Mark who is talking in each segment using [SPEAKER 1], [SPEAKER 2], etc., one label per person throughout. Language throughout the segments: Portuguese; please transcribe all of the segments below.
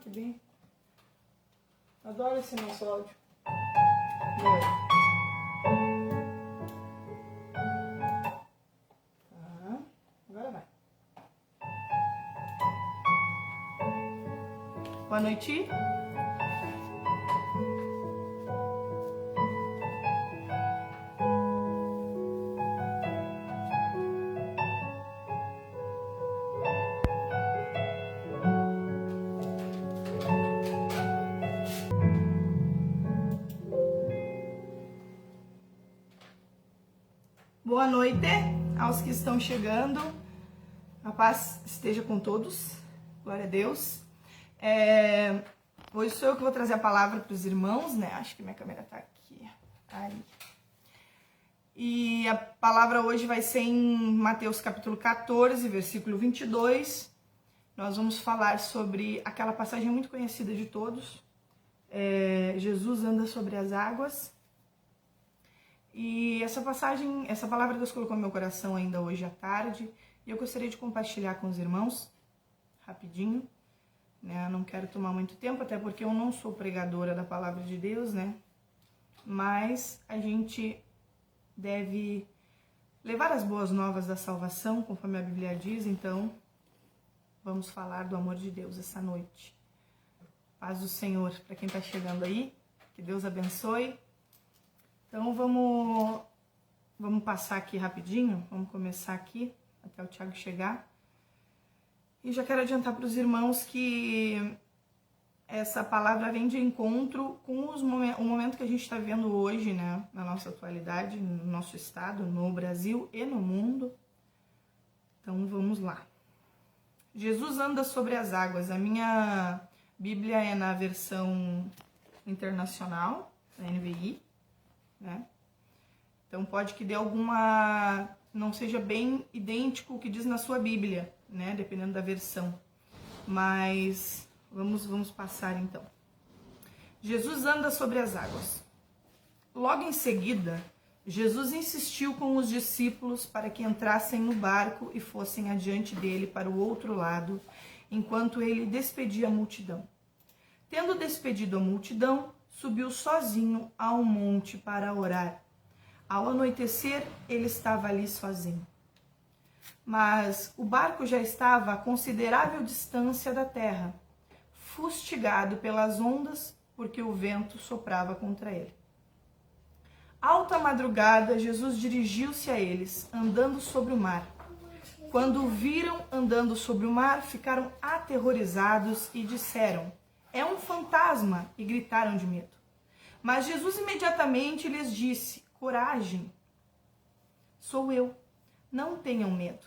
[SPEAKER 1] que bem. Adoro esse nosso áudio. Agora vai. Boa noite. Boa noite aos que estão chegando. A paz esteja com todos. Glória a Deus. Hoje sou eu que vou trazer a palavra para os irmãos, né? Acho que minha câmera tá aqui. Aí. E a palavra hoje vai ser em Mateus capítulo 14, versículo 22. Nós vamos falar sobre aquela passagem muito conhecida de todos. Jesus anda sobre as águas. E essa passagem, essa palavra Deus colocou no meu coração ainda hoje à tarde. E eu gostaria de compartilhar com os irmãos, rapidinho. Né? Não quero tomar muito tempo, até porque eu não sou pregadora da palavra de Deus, né? Mas a gente deve levar as boas novas da salvação, conforme a Bíblia diz. Então, vamos falar do amor de Deus essa noite. Paz do Senhor para quem está chegando aí. Que Deus abençoe. Então vamos passar aqui rapidinho, vamos começar aqui, até o Tiago chegar. E já quero adiantar para os irmãos que essa palavra vem de encontro com o momento que a gente está vivendo hoje, né, na nossa atualidade, no nosso estado, no Brasil e no mundo. Então vamos lá. Jesus anda sobre as águas. A minha Bíblia é na versão internacional, da NVI. Né? Então pode que dê alguma, não seja bem idêntico o que diz na sua Bíblia, né? Dependendo da versão. Mas vamos passar então. Jesus anda sobre as águas. Logo em seguida, Jesus insistiu com os discípulos para que entrassem no barco e fossem adiante dele para o outro lado, enquanto ele despedia a multidão. Tendo despedido a multidão, subiu sozinho a um monte para orar. Ao anoitecer, ele estava ali sozinho. Mas o barco já estava a considerável distância da terra, fustigado pelas ondas, porque o vento soprava contra ele. Alta madrugada, Jesus dirigiu-se a eles, andando sobre o mar. Quando o viram andando sobre o mar, ficaram aterrorizados e disseram: "É um fantasma!" e gritaram de medo. Mas Jesus imediatamente lhes disse: "Coragem, sou eu, não tenham medo."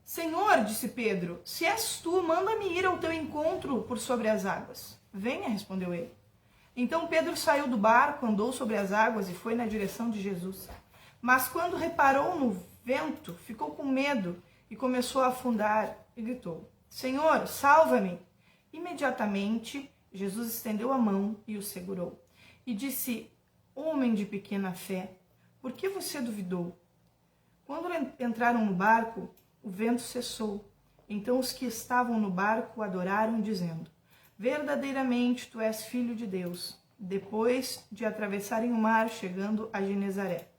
[SPEAKER 1] "Senhor," disse Pedro, "se és tu, manda-me ir ao teu encontro por sobre as águas." "Venha," respondeu ele. Então Pedro saiu do barco, andou sobre as águas e foi na direção de Jesus. Mas quando reparou no vento, ficou com medo e começou a afundar e gritou: "Senhor, salva-me!" Imediatamente, Jesus estendeu a mão e o segurou. E disse: "Homem de pequena fé, por que você duvidou?" Quando entraram no barco, o vento cessou. Então os que estavam no barco adoraram, dizendo: "Verdadeiramente tu és filho de Deus." Depois de atravessarem o mar, chegando a Genezaré.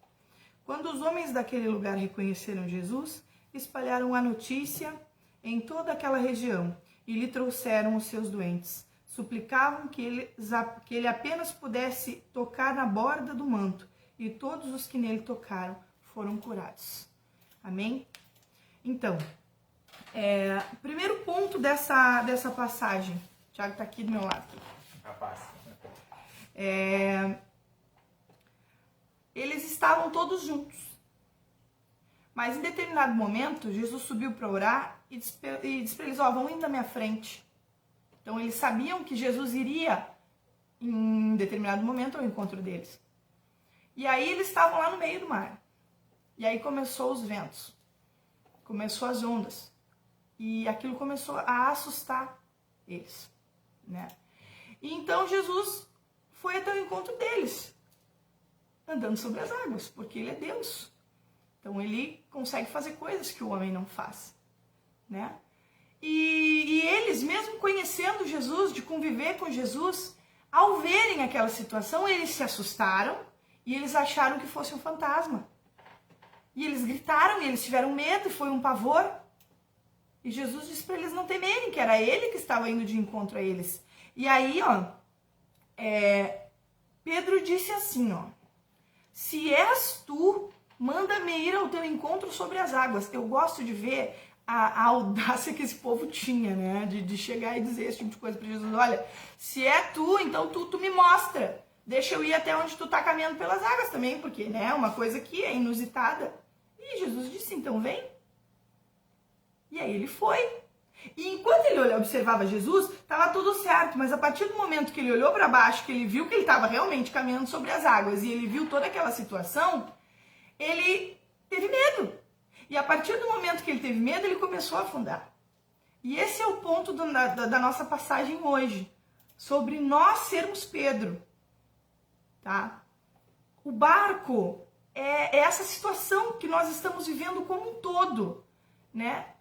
[SPEAKER 1] Quando os homens daquele lugar reconheceram Jesus, espalharam a notícia em toda aquela região e lhe trouxeram os seus doentes. Suplicavam que ele apenas pudesse tocar na borda do manto, e todos os que nele tocaram foram curados. Amém? Então, o primeiro ponto dessa passagem, o Tiago está aqui do meu lado. Eles estavam todos juntos. Mas em determinado momento, Jesus subiu para orar e disse para eles: "Vão indo à minha frente." Então eles sabiam que Jesus iria em determinado momento ao encontro deles. E aí eles estavam lá no meio do mar. E aí começou os ventos. Começou as ondas. E aquilo começou a assustar eles, né? E então Jesus foi até o encontro deles, andando sobre as águas, porque ele é Deus. Então ele consegue fazer coisas que o homem não faz, né? E eles, mesmo conhecendo Jesus, de conviver com Jesus, ao verem aquela situação, eles se assustaram e eles acharam que fosse um fantasma. E eles gritaram e eles tiveram medo, foi um pavor. E Jesus disse para eles não temerem, que era ele que estava indo de encontro a eles. E aí, Pedro disse assim, se és tu, manda-me ir ao teu encontro sobre as águas. Eu gosto de ver a audácia que esse povo tinha, né? De chegar e dizer esse tipo de coisa para Jesus. Olha, se é tu, então tu me mostra. Deixa eu ir até onde tu tá caminhando pelas águas também, porque, né, é uma coisa que é inusitada. E Jesus disse, então vem. E aí ele foi. E enquanto ele observava Jesus, estava tudo certo, mas a partir do momento que ele olhou para baixo, que ele viu que ele estava realmente caminhando sobre as águas e ele viu toda aquela situação, ele teve medo. E a partir do momento que ele teve medo, ele começou a afundar. E esse é o ponto da nossa passagem hoje, sobre nós sermos Pedro. Tá? O barco é essa situação que nós estamos vivendo como um todo, né?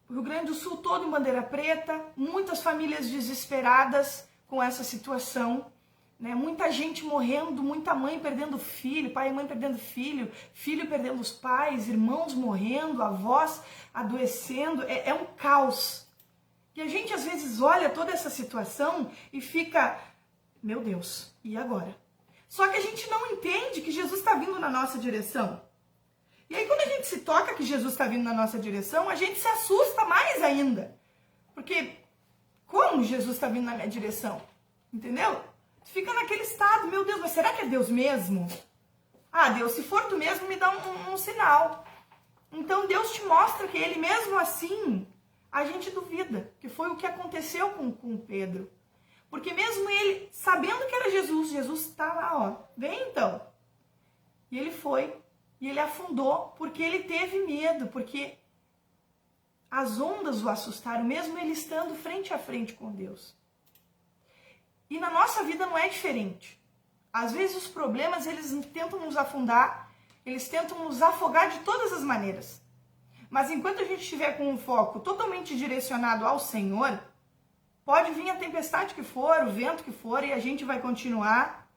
[SPEAKER 1] O Rio Grande do Sul todo em bandeira preta, muitas famílias desesperadas com essa situação, né? Muita gente morrendo, muita mãe perdendo filho, pai e mãe perdendo filho, filho perdendo os pais, irmãos morrendo, avós adoecendo, é um caos. E a gente às vezes olha toda essa situação e fica, meu Deus, e agora? Só que a gente não entende que Jesus está vindo na nossa direção. E aí quando a gente se toca que Jesus está vindo na nossa direção, a gente se assusta mais ainda. Porque como Jesus está vindo na minha direção? Entendeu? Tu fica naquele estado, meu Deus, mas será que é Deus mesmo? Ah, Deus, se for tu mesmo, me dá um sinal. Então Deus te mostra que ele mesmo assim, a gente duvida. Que foi o que aconteceu com Pedro. Porque mesmo ele, sabendo que era Jesus, Jesus está lá, vem então. E ele foi. E ele afundou porque ele teve medo, porque as ondas o assustaram, mesmo ele estando frente a frente com Deus. E na nossa vida não é diferente. Às vezes os problemas, eles tentam nos afundar, eles tentam nos afogar de todas as maneiras. Mas enquanto a gente estiver com um foco totalmente direcionado ao Senhor, pode vir a tempestade que for, o vento que for, e a gente vai continuar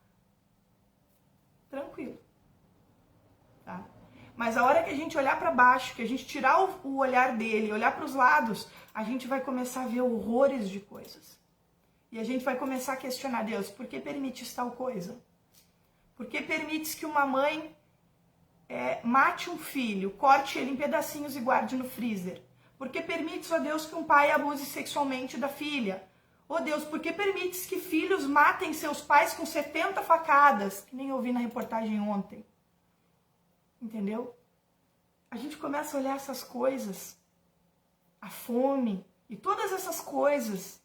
[SPEAKER 1] tranquilo. Tá? Mas a hora que a gente olhar para baixo, que a gente tirar o olhar dele, olhar para os lados, a gente vai começar a ver horrores de coisas. E a gente vai começar a questionar Deus, por que permites tal coisa? Por que permites que uma mãe mate um filho, corte ele em pedacinhos e guarde no freezer? Por que permites, ó Deus, que um pai abuse sexualmente da filha? Ó Deus, por que permites que filhos matem seus pais com 70 facadas? Que nem eu vi na reportagem ontem. Entendeu? A gente começa a olhar essas coisas, a fome e todas essas coisas,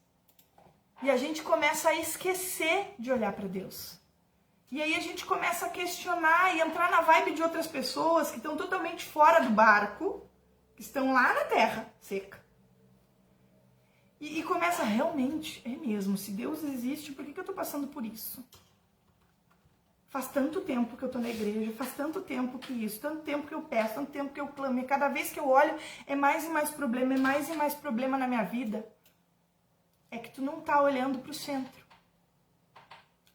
[SPEAKER 1] e a gente começa a esquecer de olhar para Deus. E aí a gente começa a questionar e entrar na vibe de outras pessoas que estão totalmente fora do barco, que estão lá na terra seca. E começa realmente, é mesmo, se Deus existe, por que eu estou passando por isso? Faz tanto tempo que eu tô na igreja, faz tanto tempo que isso, tanto tempo que eu peço, tanto tempo que eu clamo, e cada vez que eu olho é mais e mais problema, é mais e mais problema na minha vida. É que tu não tá olhando pro centro.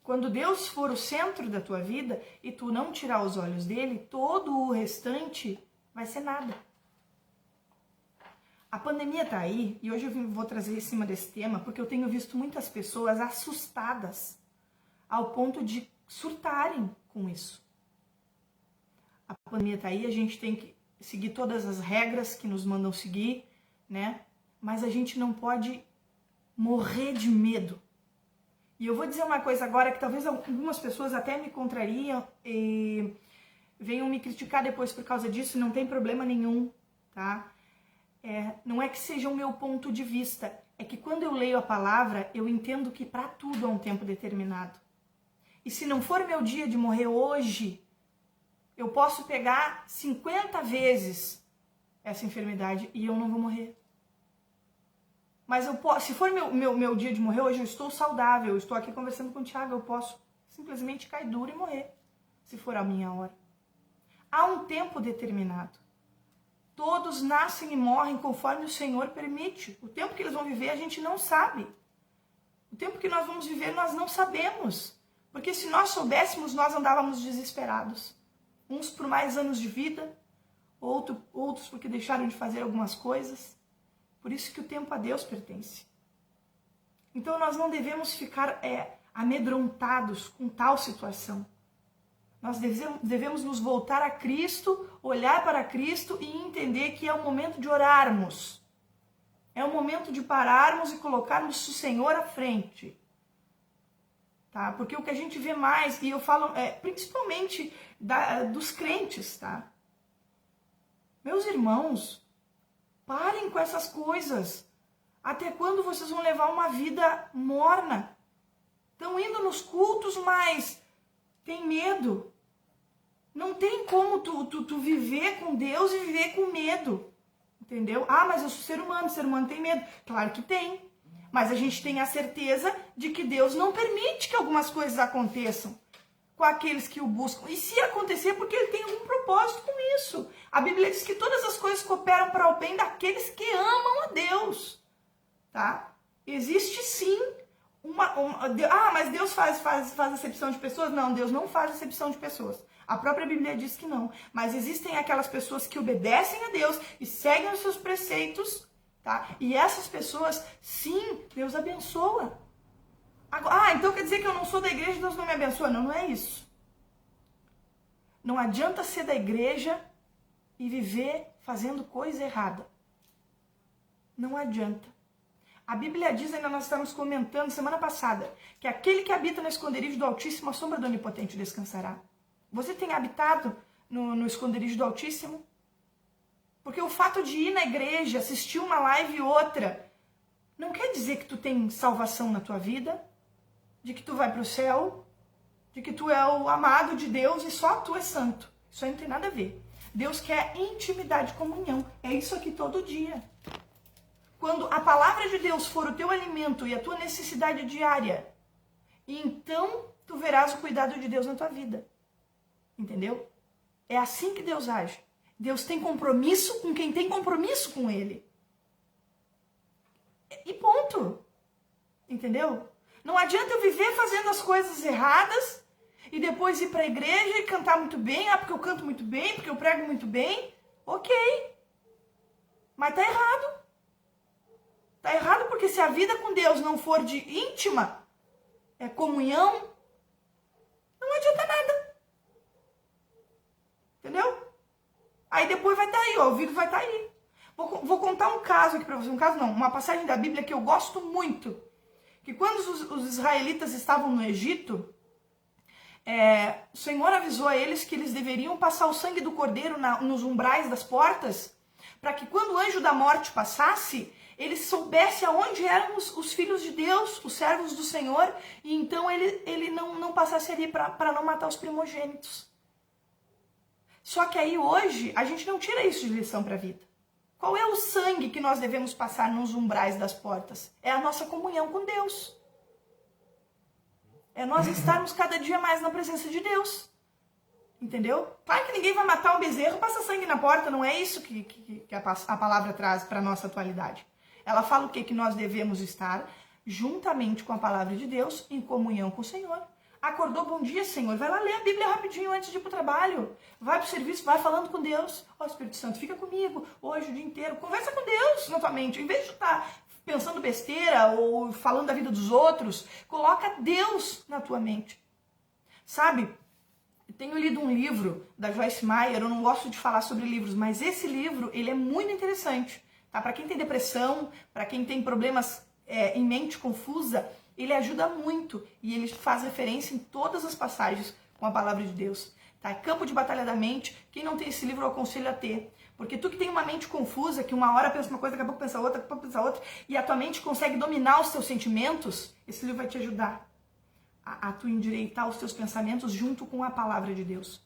[SPEAKER 1] Quando Deus for o centro da tua vida e tu não tirar os olhos dele, todo o restante vai ser nada. A pandemia tá aí, e hoje eu vou trazer em cima desse tema, porque eu tenho visto muitas pessoas assustadas ao ponto de surtarem com isso. A pandemia tá aí, a gente tem que seguir todas as regras que nos mandam seguir, né? Mas a gente não pode morrer de medo. E eu vou dizer uma coisa agora que talvez algumas pessoas até me contrariam e venham me criticar depois por causa disso, não tem problema nenhum, tá? Não é que seja o meu ponto de vista, é que quando eu leio a palavra, eu entendo que para tudo há um tempo determinado. E se não for meu dia de morrer hoje, eu posso pegar 50 vezes essa enfermidade e eu não vou morrer. Mas eu posso, se for meu dia de morrer hoje, eu estou saudável, eu estou aqui conversando com o Thiago, eu posso simplesmente cair duro e morrer, se for a minha hora. Há um tempo determinado. Todos nascem e morrem conforme o Senhor permite. O tempo que eles vão viver a gente não sabe. O tempo que nós vamos viver nós não sabemos. Porque se nós soubéssemos, nós andávamos desesperados. Uns por mais anos de vida, outros porque deixaram de fazer algumas coisas. Por isso que o tempo a Deus pertence. Então nós não devemos ficar amedrontados com tal situação. Nós devemos nos voltar a Cristo, olhar para Cristo e entender que é o momento de orarmos. É o momento de pararmos e colocarmos o Senhor à frente. Tá? Porque o que a gente vê mais, e eu falo principalmente dos crentes, tá? Meus irmãos, parem com essas coisas. Até quando vocês vão levar uma vida morna? Estão indo nos cultos, mas tem medo. Não tem como tu viver com Deus e viver com medo. Entendeu? Ah, mas eu sou ser humano tem medo. Claro que tem. Mas a gente tem a certeza de que Deus não permite que algumas coisas aconteçam com aqueles que o buscam. E se acontecer, é porque ele tem algum propósito com isso. A Bíblia diz que todas as coisas cooperam para o bem daqueles que amam a Deus. Tá? Existe sim mas Deus faz acepção de pessoas? Não, Deus não faz acepção de pessoas. A própria Bíblia diz que não. Mas existem aquelas pessoas que obedecem a Deus e seguem os seus preceitos, tá? E essas pessoas, sim, Deus abençoa. Então quer dizer que eu não sou da igreja e Deus não me abençoa? Não, não é isso. Não adianta ser da igreja e viver fazendo coisa errada. Não adianta. A Bíblia diz, ainda nós estávamos comentando semana passada, que aquele que habita no esconderijo do Altíssimo, a sombra do Onipotente descansará. Você tem habitado no esconderijo do Altíssimo? Porque o fato de ir na igreja, assistir uma live e outra, não quer dizer que tu tem salvação na tua vida, de que tu vai para o céu, de que tu é o amado de Deus e só tu é santo. Isso aí não tem nada a ver. Deus quer intimidade, comunhão. É isso aqui todo dia. Quando a palavra de Deus for o teu alimento e a tua necessidade diária, então tu verás o cuidado de Deus na tua vida. Entendeu? É assim que Deus age. Deus tem compromisso com quem tem compromisso com Ele. E ponto. Entendeu? Não adianta eu viver fazendo as coisas erradas e depois ir para a igreja e cantar muito bem. Porque eu canto muito bem, porque eu prego muito bem. Ok. Mas tá errado. Tá errado porque se a vida com Deus não for de íntima, comunhão, não adianta nada. Entendeu? Aí depois vai estar aí, ó, o vídeo vai estar aí. Vou contar um caso aqui pra vocês, uma passagem da Bíblia que eu gosto muito. Que quando os israelitas estavam no Egito, o Senhor avisou a eles que eles deveriam passar o sangue do cordeiro nos umbrais das portas, para que quando o anjo da morte passasse, ele soubesse aonde eram os filhos de Deus, os servos do Senhor, e então ele não passasse ali para não matar os primogênitos. Só que aí hoje a gente não tira isso de lição para a vida. Qual é o sangue que nós devemos passar nos umbrais das portas? É a nossa comunhão com Deus. É nós estarmos cada dia mais na presença de Deus. Entendeu? Claro que ninguém vai matar um bezerro e passar sangue na porta, não é isso que a palavra traz para a nossa atualidade. Ela fala o quê? Que nós devemos estar juntamente com a palavra de Deus, em comunhão com o Senhor. Acordou, bom dia, Senhor. Vai lá ler a Bíblia rapidinho antes de ir para o trabalho. Vai para o serviço, vai falando com Deus. Ó, Espírito Santo, fica comigo hoje o dia inteiro. Conversa com Deus na tua mente. Em vez de estar pensando besteira ou falando da vida dos outros, coloca Deus na tua mente. Sabe? Eu tenho lido um livro da Joyce Meyer. Eu não gosto de falar sobre livros, mas esse livro, ele é muito interessante. Tá? Para quem tem depressão, para quem tem problemas em mente confusa, ele ajuda muito e ele faz referência em todas as passagens com a palavra de Deus. Tá? Campo de Batalha da Mente, quem não tem esse livro eu aconselho a ter. Porque tu que tem uma mente confusa, que uma hora pensa uma coisa, daqui a pouco pensa outra, daqui a pouco pensa outra, e a tua mente consegue dominar os teus sentimentos, esse livro vai te ajudar a tu endireitar os teus pensamentos junto com a palavra de Deus.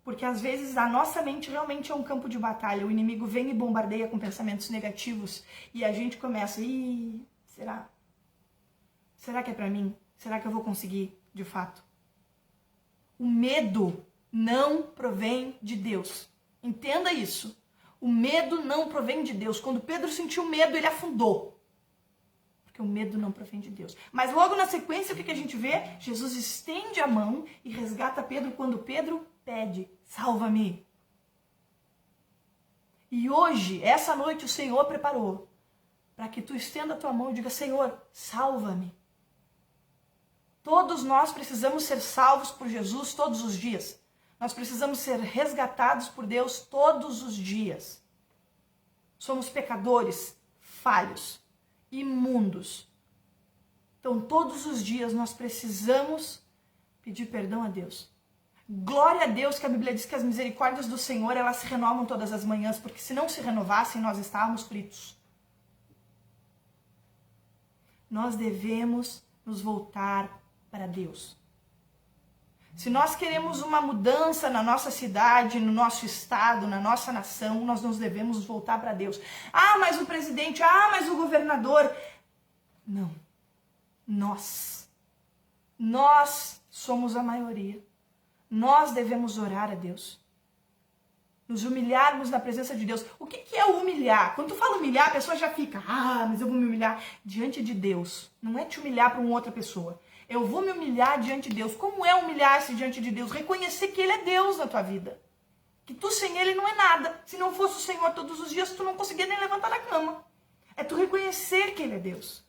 [SPEAKER 1] Porque às vezes a nossa mente realmente é um campo de batalha, o inimigo vem e bombardeia com pensamentos negativos, e a gente começa, será? Será que é pra mim? Será que eu vou conseguir, de fato? O medo não provém de Deus. Entenda isso. O medo não provém de Deus. Quando Pedro sentiu medo, ele afundou. Porque o medo não provém de Deus. Mas logo na sequência, o que a gente vê? Jesus estende a mão e resgata Pedro quando Pedro pede, salva-me. E hoje, essa noite, o Senhor preparou para que tu estenda a tua mão e diga, Senhor, salva-me. Todos nós precisamos ser salvos por Jesus todos os dias. Nós precisamos ser resgatados por Deus todos os dias. Somos pecadores, falhos, imundos. Então, todos os dias nós precisamos pedir perdão a Deus. Glória a Deus que a Bíblia diz que as misericórdias do Senhor, elas se renovam todas as manhãs, porque se não se renovassem, nós estávamos fritos. Nós devemos nos voltar para Deus. Se nós queremos uma mudança na nossa cidade, no nosso estado, na nossa nação, nós nos devemos voltar para Deus. Ah, mas o presidente, mas o governador. Não. Nós somos a maioria. Nós devemos orar a Deus. Nos humilharmos na presença de Deus. O que é humilhar? Quando tu fala humilhar, a pessoa já fica, mas eu vou me humilhar diante de Deus. Não é te humilhar para uma outra pessoa. Eu vou me humilhar diante de Deus. Como é humilhar-se diante de Deus? Reconhecer que Ele é Deus na tua vida. Que tu sem Ele não é nada. Se não fosse o Senhor todos os dias, tu não conseguia nem levantar da cama. É tu reconhecer que Ele é Deus.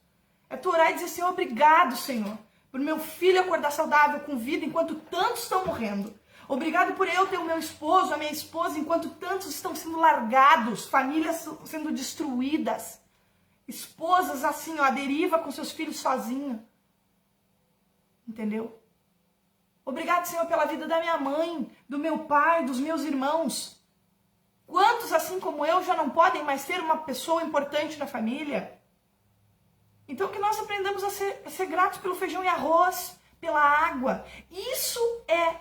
[SPEAKER 1] É tu orar e dizer, Senhor, obrigado, Senhor, por meu filho acordar saudável, com vida, enquanto tantos estão morrendo. Obrigado por eu ter o meu esposo, a minha esposa, enquanto tantos estão sendo largados, famílias sendo destruídas. Esposas assim, à deriva com seus filhos sozinhas. Entendeu? Obrigado, Senhor, pela vida da minha mãe, do meu pai, dos meus irmãos. Quantos, assim como eu, já não podem mais ter uma pessoa importante na família? Então, que nós aprendamos a ser gratos pelo feijão e arroz, pela água. Isso é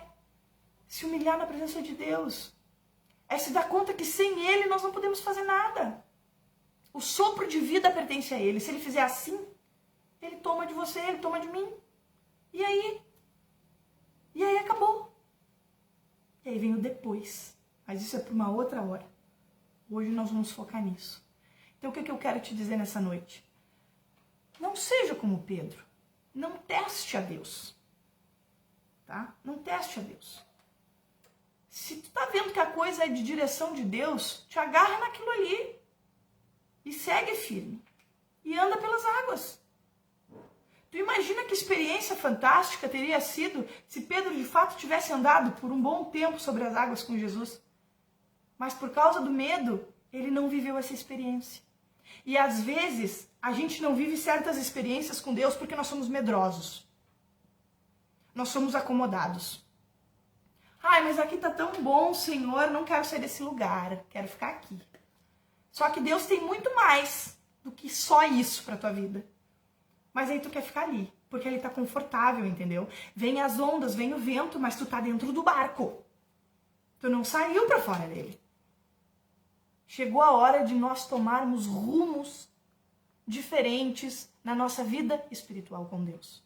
[SPEAKER 1] se humilhar na presença de Deus. É se dar conta que sem Ele nós não podemos fazer nada. O sopro de vida pertence a Ele. Se Ele fizer assim, Ele toma de você, Ele toma de mim. E aí? E aí acabou. E aí vem o depois. Mas isso é para uma outra hora. Hoje nós vamos focar nisso. Então o que eu quero te dizer nessa noite? Não seja como Pedro. Não teste a Deus. Tá? Não teste a Deus. Se tu tá vendo que a coisa é de direção de Deus, te agarra naquilo ali. E segue firme. E anda pelas águas. Tu imagina que experiência fantástica teria sido se Pedro de fato tivesse andado por um bom tempo sobre as águas com Jesus. Mas por causa do medo, ele não viveu essa experiência. E às vezes, a gente não vive certas experiências com Deus porque nós somos medrosos. Nós somos acomodados. Mas aqui tá tão bom, Senhor, não quero sair desse lugar, quero ficar aqui. Só que Deus tem muito mais do que só isso pra tua vida. Mas aí tu quer ficar ali, porque ele tá confortável, entendeu? Vem as ondas, vem o vento, mas tu tá dentro do barco. Tu não saiu pra fora dele. Chegou a hora de nós tomarmos rumos diferentes na nossa vida espiritual com Deus.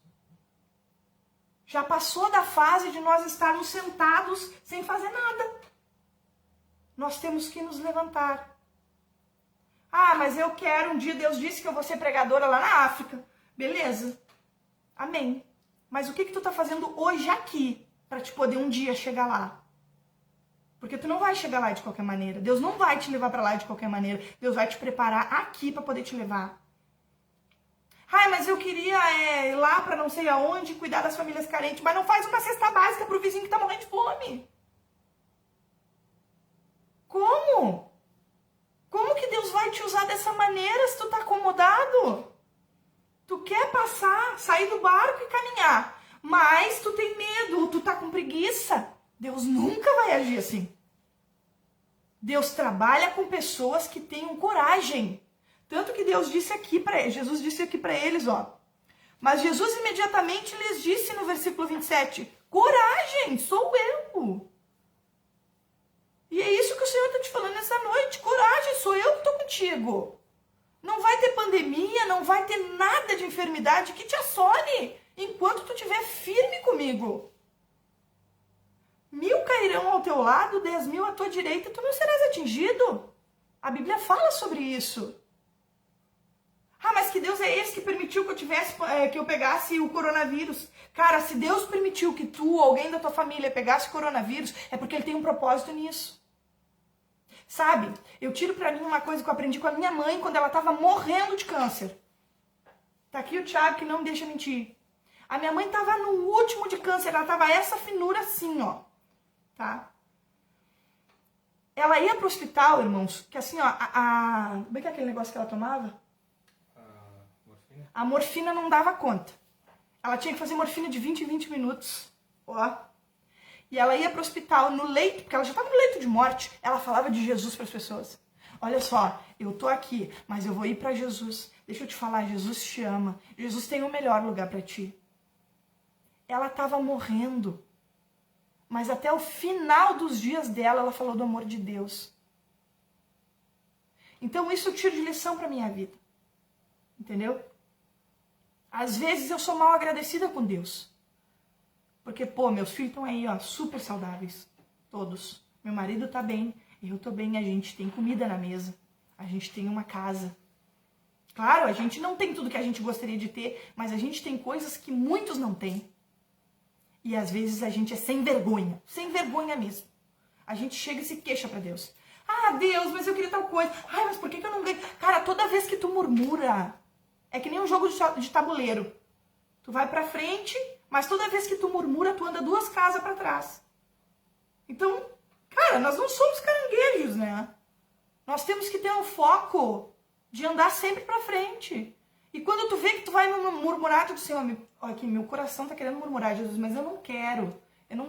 [SPEAKER 1] Já passou da fase de nós estarmos sentados sem fazer nada. Nós temos que nos levantar. Mas eu quero, um dia Deus disse que eu vou ser pregadora lá na África. Beleza. Amém. Mas o que tu tá fazendo hoje aqui para te poder um dia chegar lá? Porque tu não vai chegar lá de qualquer maneira. Deus não vai te levar para lá de qualquer maneira. Deus vai te preparar aqui para poder te levar. Mas eu queria ir lá para não sei aonde, cuidar das famílias carentes. Mas não faz uma cesta básica pro vizinho que tá morrendo de fome. Como? Como que Deus vai te usar dessa maneira se tu tá acomodado? Tu quer passar, sair do barco e caminhar, mas tu tem medo, tu tá com preguiça. Deus nunca vai agir assim. Deus trabalha com pessoas que tenham coragem. Tanto que Deus disse aqui para eles, Jesus disse aqui para eles, Mas Jesus imediatamente lhes disse no versículo 27, coragem, sou eu. E é isso que o Senhor está te falando nessa noite, coragem, sou eu que estou contigo. Não vai ter pandemia, não vai ter nada de enfermidade que te assole enquanto tu estiver firme comigo. 1000 cairão ao teu lado, 10.000 à tua direita, tu não serás atingido. A Bíblia fala sobre isso. Ah, mas que Deus é esse que permitiu que que eu pegasse o coronavírus? Cara, se Deus permitiu que tu ou alguém da tua família pegasse o coronavírus, é porque Ele tem um propósito nisso. Sabe, eu tiro pra mim uma coisa que eu aprendi com a minha mãe quando ela tava morrendo de câncer. Tá aqui o Thiago que não me deixa mentir. A minha mãe tava no último de câncer, ela tava essa finura assim, ó. Tá? Ela ia pro hospital, irmãos, que assim, ó, como é que é aquele negócio que ela tomava? Morfina. A morfina não dava conta. Ela tinha que fazer morfina de 20 em 20 minutos, ó. E ela ia pro hospital, no leito, porque ela já estava no leito de morte, ela falava de Jesus para as pessoas. Olha só, eu tô aqui, mas eu vou ir para Jesus. Deixa eu te falar, Jesus te ama. Jesus tem o melhor lugar para ti. Ela estava morrendo. Mas até o final dos dias dela, ela falou do amor de Deus. Então isso eu tiro de lição para minha vida. Entendeu? Às vezes eu sou mal agradecida com Deus. Porque, pô, meus filhos estão aí, ó, super saudáveis. Todos. Meu marido tá bem, eu tô bem, a gente tem comida na mesa. A gente tem uma casa. Claro, a gente não tem tudo que a gente gostaria de ter, mas a gente tem coisas que muitos não têm. E às vezes a gente é sem vergonha mesmo. A gente chega e se queixa pra Deus. Ah, Deus, mas eu queria tal coisa. Ai, mas por que eu não ganho? Cara, toda vez que tu murmura, é que nem um jogo de tabuleiro. Tu vai pra frente, mas toda vez que tu murmura, tu anda 2 casas pra trás. Então, cara, nós não somos caranguejos, né? Nós temos que ter um foco de andar sempre pra frente. E quando tu vê que tu vai murmurar, tu diz assim, ó, aqui, meu coração tá querendo murmurar, Jesus, mas eu não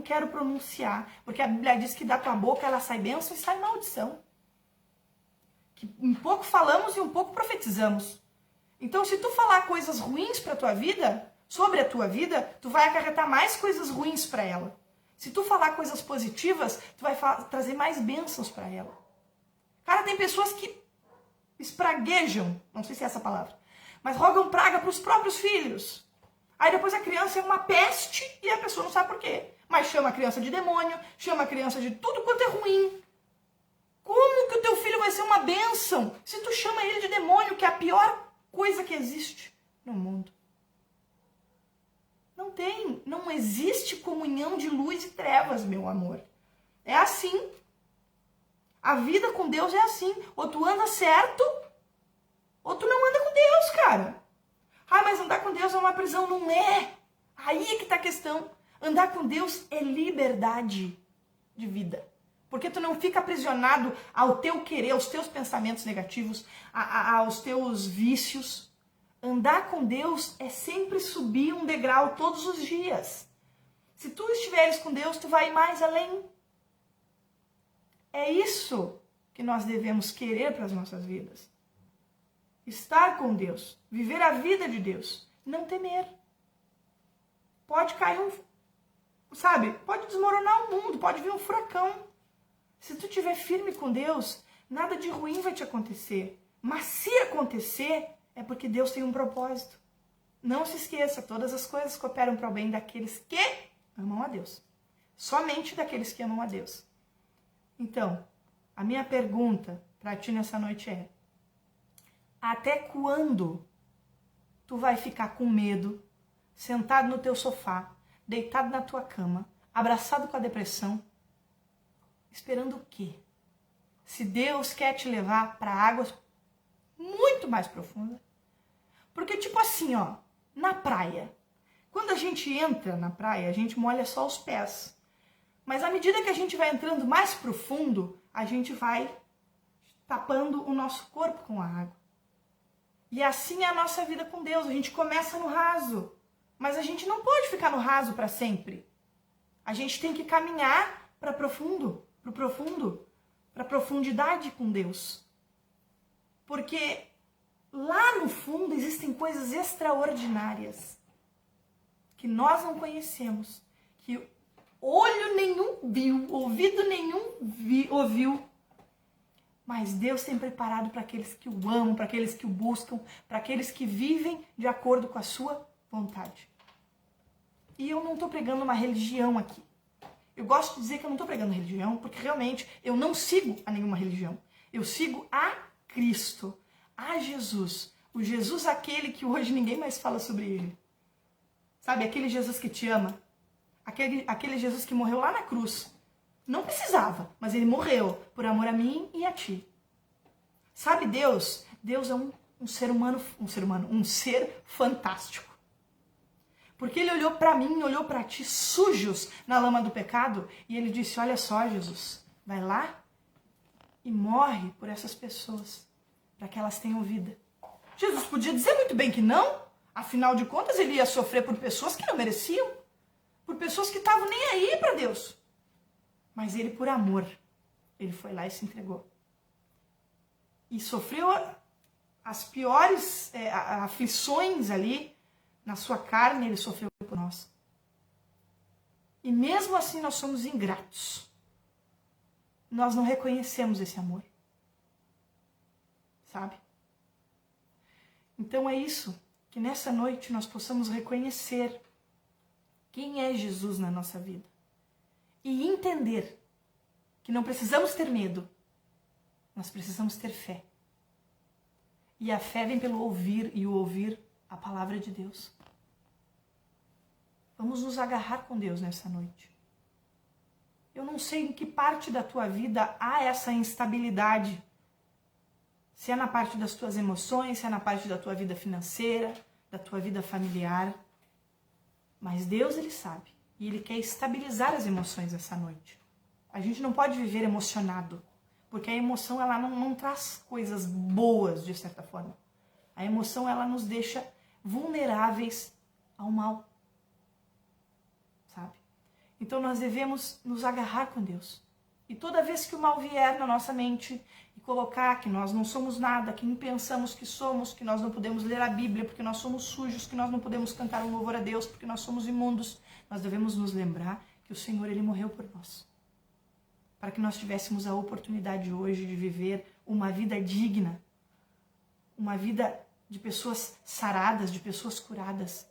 [SPEAKER 1] quero pronunciar, porque a Bíblia diz que da tua boca ela sai bênção e sai maldição. Que um pouco falamos e um pouco profetizamos. Então, se tu falar coisas ruins pra tua vida, sobre a tua vida, tu vai acarretar mais coisas ruins pra ela. Se tu falar coisas positivas, tu vai trazer mais bênçãos pra ela. Cara, tem pessoas que espraguejam, não sei se é essa palavra, mas rogam praga para os próprios filhos. Aí depois a criança é uma peste e a pessoa não sabe por quê. Mas chama a criança de demônio, chama a criança de tudo quanto é ruim. Como que o teu filho vai ser uma bênção se tu chama ele de demônio, que é a pior coisa que existe no mundo? Não existe comunhão de luz e trevas, meu amor. É assim. A vida com Deus é assim. Ou tu anda certo, ou tu não anda com Deus, cara. Ah, mas andar com Deus é uma prisão. Não é. Aí é que tá a questão. Andar com Deus é liberdade de vida. Porque tu não fica aprisionado ao teu querer, aos teus pensamentos negativos, aos teus vícios. Andar com Deus é sempre subir um degrau todos os dias. Se tu estiveres com Deus, tu vai mais além. É isso que nós devemos querer para as nossas vidas. Estar com Deus, viver a vida de Deus, não temer. Pode cair pode desmoronar o mundo, pode vir um furacão. Se tu estiver firme com Deus, nada de ruim vai te acontecer. Mas se acontecer, é porque Deus tem um propósito. Não se esqueça, todas as coisas cooperam para o bem daqueles que amam a Deus. Somente daqueles que amam a Deus. Então, a minha pergunta para ti nessa noite é: até quando tu vai ficar com medo, sentado no teu sofá, deitado na tua cama, abraçado com a depressão, esperando o quê? Se Deus quer te levar para águas muito mais profundas. Porque tipo assim, ó, na praia, quando a gente entra na praia, a gente molha só os pés. Mas à medida que a gente vai entrando mais profundo, a gente vai tapando o nosso corpo com a água. E assim é a nossa vida com Deus. A gente começa no raso, mas a gente não pode ficar no raso para sempre. A gente tem que caminhar para profundo, para a profundidade com Deus. Porque lá no fundo existem coisas extraordinárias que nós não conhecemos, que olho nenhum viu, ouvido nenhum ouviu. Mas Deus tem preparado para aqueles que o amam, para aqueles que o buscam, para aqueles que vivem de acordo com a sua vontade. E eu não estou pregando uma religião aqui. Eu gosto de dizer que eu não estou pregando religião, porque realmente eu não sigo a nenhuma religião. Eu sigo a Cristo, a Jesus. O Jesus aquele que hoje ninguém mais fala sobre ele. Sabe, aquele Jesus que te ama. Aquele Jesus que morreu lá na cruz. Não precisava, mas ele morreu por amor a mim e a ti. Sabe, Deus é um ser fantástico. Porque ele olhou para mim, olhou para ti, sujos na lama do pecado, e ele disse, olha só, Jesus, vai lá e morre por essas pessoas, para que elas tenham vida. Jesus podia dizer muito bem que não, afinal de contas ele ia sofrer por pessoas que não mereciam, por pessoas que estavam nem aí para Deus. Mas ele, por amor, ele foi lá e se entregou. E sofreu as piores aflições ali na sua carne, ele sofreu por nós. E mesmo assim nós somos ingratos. Nós não reconhecemos esse amor. Sabe? Então é isso, que nessa noite nós possamos reconhecer quem é Jesus na nossa vida. E entender que não precisamos ter medo, nós precisamos ter fé. E a fé vem pelo ouvir, e o ouvir a palavra de Deus. Vamos nos agarrar com Deus nessa noite. Eu não sei em que parte da tua vida há essa instabilidade. Se é na parte das tuas emoções, se é na parte da tua vida financeira, da tua vida familiar. Mas Deus, Ele sabe. E Ele quer estabilizar as emoções essa noite. A gente não pode viver emocionado. Porque a emoção, ela não traz coisas boas, de certa forma. A emoção, ela nos deixa vulneráveis ao mal. Sabe? Então nós devemos nos agarrar com Deus. E toda vez que o mal vier na nossa mente e colocar que nós não somos nada, que não pensamos que somos, que nós não podemos ler a Bíblia porque nós somos sujos, que nós não podemos cantar um louvor a Deus porque nós somos imundos, nós devemos nos lembrar que o Senhor, Ele morreu por nós. Para que nós tivéssemos a oportunidade hoje de viver uma vida digna, uma vida de pessoas saradas, de pessoas curadas,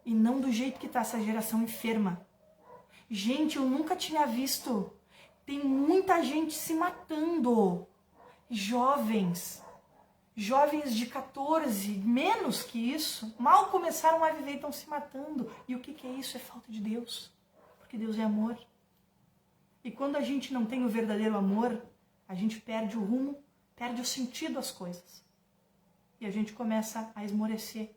[SPEAKER 1] e não do jeito que está essa geração enferma. Gente, eu nunca tinha visto, tem muita gente se matando, jovens de 14, menos que isso, mal começaram a viver e estão se matando. E o que é isso? É falta de Deus, porque Deus é amor. E quando a gente não tem o verdadeiro amor, a gente perde o rumo, perde o sentido das coisas. E a gente começa a esmorecer.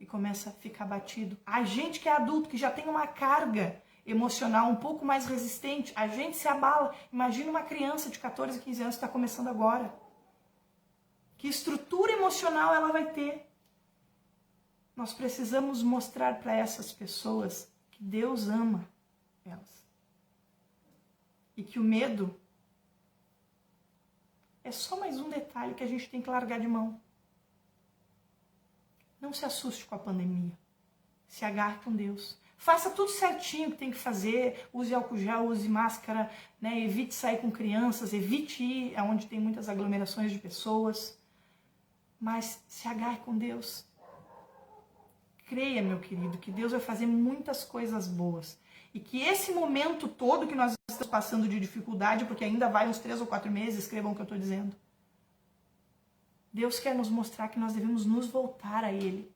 [SPEAKER 1] E começa a ficar batido. A gente que é adulto, que já tem uma carga emocional um pouco mais resistente, a gente se abala. Imagina uma criança de 14, 15 anos que está começando agora. Que estrutura emocional ela vai ter? Nós precisamos mostrar para essas pessoas que Deus ama elas. E que o medo é só mais um detalhe que a gente tem que largar de mão. Não se assuste com a pandemia. Se agarre com Deus. Faça tudo certinho que tem que fazer. Use álcool gel, use máscara, né? Evite sair com crianças, evite ir onde tem muitas aglomerações de pessoas. Mas se agarre com Deus. Creia, meu querido, que Deus vai fazer muitas coisas boas. E que esse momento todo que nós estamos passando de dificuldade, porque ainda vai uns 3 ou 4 meses, escrevam o que eu estou dizendo. Deus quer nos mostrar que nós devemos nos voltar a Ele.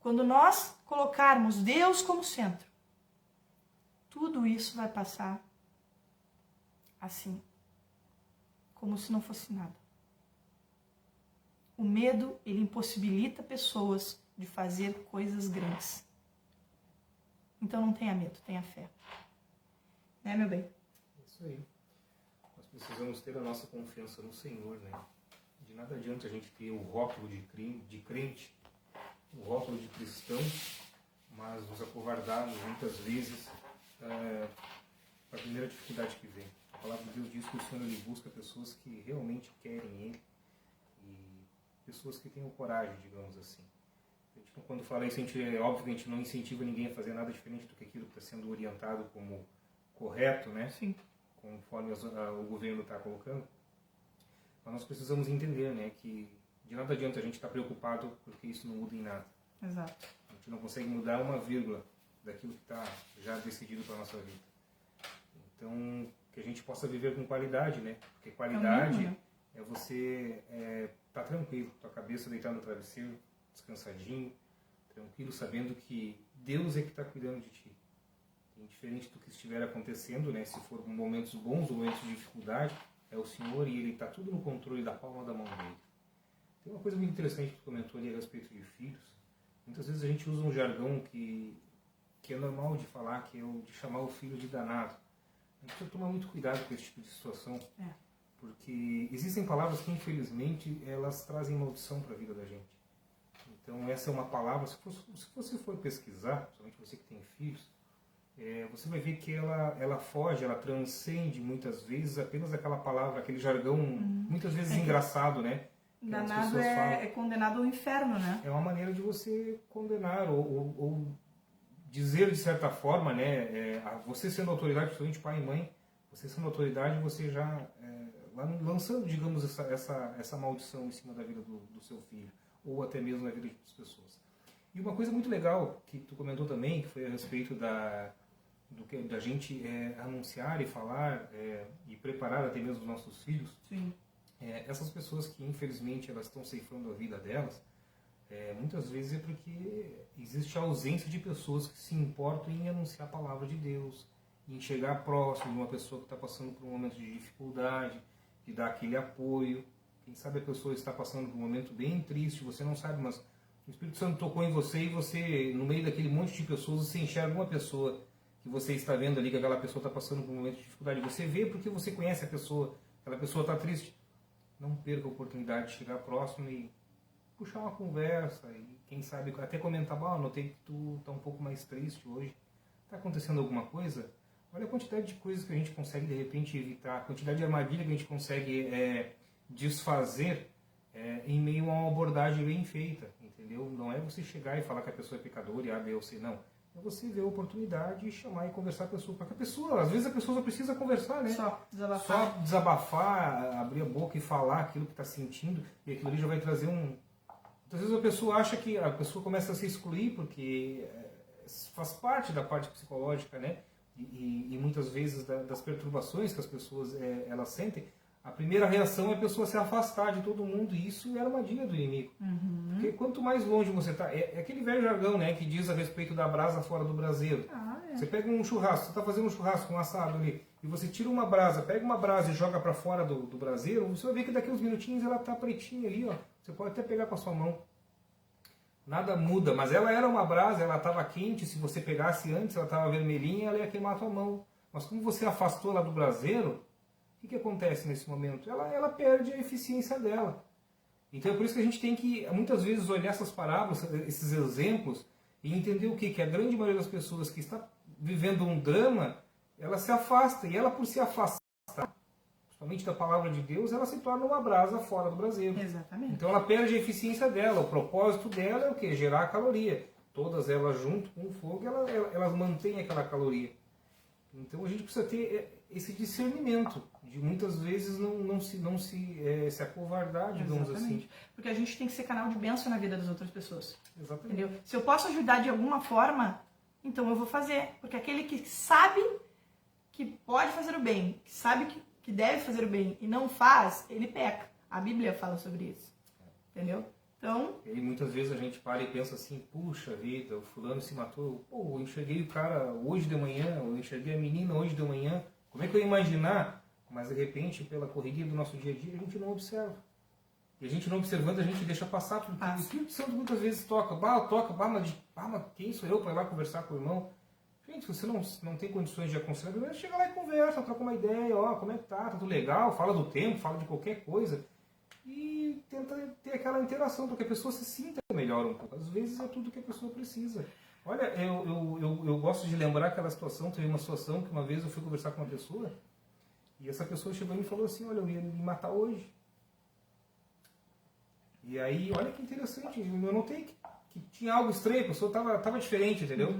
[SPEAKER 1] Quando nós colocarmos Deus como centro, tudo isso vai passar assim, como se não fosse nada. O medo, ele impossibilita pessoas de fazer coisas grandes. Então não tenha medo, tenha fé. Né, meu bem?
[SPEAKER 2] É isso aí. Nós precisamos ter a nossa confiança no Senhor, né? De nada adianta a gente ter o rótulo de crente, o rótulo de cristão, mas nos acovardarmos muitas vezes para a primeira dificuldade que vem. A palavra de Deus diz que o Senhor ele busca pessoas que realmente querem Ele e pessoas que tenham coragem, digamos assim. Então, quando fala isso, é óbvio que a gente não incentiva ninguém a fazer nada diferente do que aquilo que está sendo orientado como correto, né?
[SPEAKER 1] Sim.
[SPEAKER 2] Conforme o governo está colocando. Mas nós precisamos entender, né, que de nada adianta a gente estar preocupado porque isso não muda em nada.
[SPEAKER 1] Exato.
[SPEAKER 2] A gente não consegue mudar uma vírgula daquilo que está já decidido para a nossa vida. Então, que a gente possa viver com qualidade, né? Porque qualidade
[SPEAKER 1] mesmo, né?
[SPEAKER 2] é você tá tranquilo, tua cabeça deitada no travesseiro, descansadinho, tranquilo, sabendo que Deus é que está cuidando de ti. Indiferente do que estiver acontecendo, né? Se for momentos bons ou momentos de dificuldade, é o Senhor e Ele está tudo no controle da palma da mão dele. Tem uma coisa muito interessante que tu comentou ali a respeito de filhos. Muitas vezes a gente usa um jargão que é normal de falar, que é o de chamar o filho de danado. A gente precisa tomar muito cuidado com esse tipo de situação, porque existem palavras que, infelizmente, elas trazem maldição para a vida da gente. Então, essa é uma palavra, se você for pesquisar, principalmente você que tem filhos, você vai ver que ela foge, ela transcende muitas vezes apenas aquela palavra, aquele jargão, muitas vezes engraçado, né?
[SPEAKER 1] Danado é condenado ao inferno, né?
[SPEAKER 2] É uma maneira de você condenar ou dizer de certa forma, né? Você sendo autoridade, principalmente pai e mãe, você sendo autoridade, você já lançando, digamos, essa maldição em cima da vida do seu filho, ou até mesmo na vida de outras pessoas. E uma coisa muito legal que tu comentou também, que foi a respeito da gente anunciar e falar e preparar até mesmo os nossos filhos.
[SPEAKER 1] Sim.
[SPEAKER 2] Essas pessoas que infelizmente elas estão ceifando a vida delas, muitas vezes é porque existe a ausência de pessoas que se importam em anunciar a palavra de Deus, em chegar próximo de uma pessoa que está passando por um momento de dificuldade, de dar aquele apoio. Quem sabe a pessoa está passando por um momento bem triste, você não sabe, mas o Espírito Santo tocou em você e você, no meio daquele monte de pessoas, você enxerga uma pessoa que você está vendo ali, que aquela pessoa está passando por um momento de dificuldade. Você vê porque você conhece a pessoa, aquela pessoa está triste. Não perca a oportunidade de chegar próximo e puxar uma conversa e quem sabe até comentar, notei que tu está um pouco mais triste hoje. Está acontecendo alguma coisa? Olha a quantidade de coisas que a gente consegue de repente evitar, a quantidade de armadilha que a gente consegue desfazer em meio a uma abordagem bem feita, entendeu? Não é você chegar e falar que a pessoa é pecadora e A, B ou C, não. É você ver a oportunidade e chamar e conversar com a pessoa. Porque a pessoa, às vezes a pessoa só precisa conversar, né?
[SPEAKER 1] Só
[SPEAKER 2] desabafar, abrir a boca e falar aquilo que está sentindo, e aquilo ali já vai trazer Muitas vezes a pessoa acha que a pessoa começa a se excluir porque faz parte da parte psicológica, né? E muitas vezes das perturbações que as pessoas elas sentem. A primeira reação é a pessoa se afastar de todo mundo, e isso é armadilha do inimigo. Porque quanto mais longe você está... É aquele velho jargão, né, que diz a respeito da brasa fora do braseiro. Você pega um churrasco, você está fazendo um churrasco, um assado ali, e você tira uma brasa, pega uma brasa e joga para fora do braseiro, você vai ver que daqui a uns minutinhos ela está pretinha ali, ó. Você pode até pegar com a sua mão. Nada muda, mas ela era uma brasa, ela estava quente, se você pegasse antes, ela estava vermelhinha, ela ia queimar a tua mão. Mas como você afastou ela do braseiro, o que acontece nesse momento? Ela perde a eficiência dela. Então é por isso que a gente tem que, muitas vezes, olhar essas parábolas, esses exemplos, e entender o quê? Que a grande maioria das pessoas que está vivendo um drama, ela se afasta, e ela por se afastar, principalmente da palavra de Deus, ela se torna uma brasa fora do braseiro.
[SPEAKER 1] Exatamente.
[SPEAKER 2] Então ela perde a eficiência dela, o propósito dela é o quê? Gerar a caloria. Todas elas junto com o fogo, elas mantêm aquela caloria. Então a gente precisa ter esse discernimento de muitas vezes não se acovardar, digamos assim.
[SPEAKER 1] Porque a gente tem que ser canal de bênção na vida das outras pessoas.
[SPEAKER 2] Exatamente.
[SPEAKER 1] Entendeu? Se eu posso ajudar de alguma forma, então eu vou fazer. Porque aquele que sabe que pode fazer o bem, que sabe que deve fazer o bem e não faz, ele peca. A Bíblia fala sobre isso. Entendeu? Então...
[SPEAKER 2] E muitas vezes a gente para e pensa assim, puxa vida, o fulano se matou, pô, eu enxerguei o cara hoje de manhã, eu enxerguei a menina hoje de manhã, como é que eu ia imaginar? Mas de repente, pela correria do nosso dia a dia, a gente não observa. E a gente não observando, a gente deixa passar, porque o Espírito Santo muitas vezes toca, mas quem sou eu para ir lá conversar com o irmão? Gente, se você não tem condições de aconselhar, chega lá e conversa, troca uma ideia, como é que tá tudo legal, fala do tempo, fala de qualquer coisa. E tenta ter aquela interação, para que a pessoa se sinta melhor um pouco. Às vezes é tudo que a pessoa precisa. Olha, eu gosto de lembrar aquela situação, teve uma situação que uma vez eu fui conversar com uma pessoa, e essa pessoa chegou e me falou assim, olha, eu ia me matar hoje. E aí, olha que interessante, eu notei que tinha algo estranho, a pessoa estava diferente, entendeu?